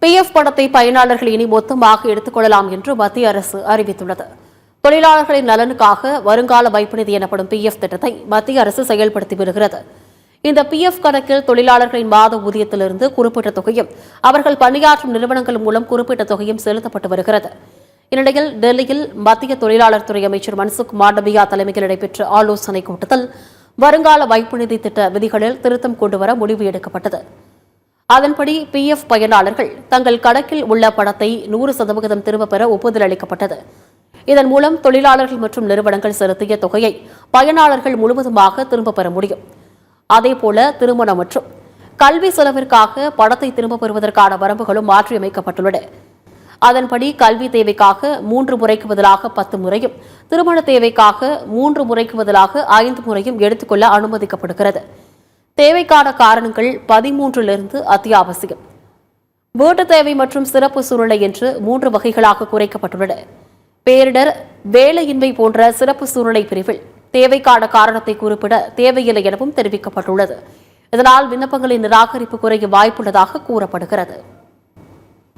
PF பணத்தை பயனாளர்கள் இனி மொத்தமாக எடுத்துக் கொள்ளலாம் என்று மத்திய அரசு அறிவித்துள்ளது. தொழிலாளர்களின் நலனுக்காக வருங்கால வைப்பு நிதி எனப்படும் PF திட்டத்தை மத்திய அரசு செயல்படுத்தி வருகிறது. இந்த PF கணக்கில் தொழிலாளர்களின் மாத ஊதியத்திலிருந்து குறிப்பிட்ட தொகையும் அவர்கள் பணியாற்றும் நிறுவனங்கள் மூலம் குறிப்பிட்ட தொகையும் செலுத்தப்பட்டு வருகிறது. இந்நிலையில் டெல்லியில் மத்திய தொழிலாளர் துறை அமைச்சர் மன்சுக் மாண்டவியா தலைமையில் நடைபெற்ற ஆலோசனைக் கூட்டத்தில் வருங்கால வைப்பு நிதி திட்ட விதிகளில் திருத்தம் கொண்டுவர முடிவு எடுக்கப்பட்டது. அதன்படி PF பயனாளர்கள் தங்கள் கணக்கில் உள்ள பணத்தை 100% திரும்பப் பெற ஒப்புதல் அளிக்கப்பட்டது. இதன் மூலம் தொழிலாளர்கள் மற்றும் நிறுவனங்கள் செலுத்திய தொகையை பயனாளர்கள் முழுவதுமாக திரும்பப் பெற முடியும். அதேபோல திருமணம் மற்றும் கல்வி செலவிற்காக பணத்தை திரும்பப் பெறுவதற்கான வரம்புகளும் மாற்றியமைக்கப்பட்டுள்ளன. அதன்படி கல்வி தேவைக்காக 3 முறைக்கு பதிலாக 10 முறையும், திருமண தேவைக்காக 3 முறைக்கு பதிலாக 5 முறையும் எடுத்துக்கொள்ள அனுமதிக்கப்படுகிறது. தேவைக்கான காரணங்கள் 13லிருந்து அத்தியாவசியம், வீட்டு தேவை மற்றும் சிறப்பு சூழ்நிலை என்று 3 வகைகளாக குறைக்கப்பட்டுள்ளன. பேரிடர், வேலையின்மை போன்ற சிறப்பு சூழ்நிலை பிரிவில் தேவைக்கான காரணத்தை குறிப்பிட தேவையில்லை எனவும் தெரிவிக்கப்பட்டுள்ளது. இதனால் விண்ணப்பங்களின் நிராகரிப்பு குறைய வாய்ப்புள்ளதாக கூறப்படுகிறது.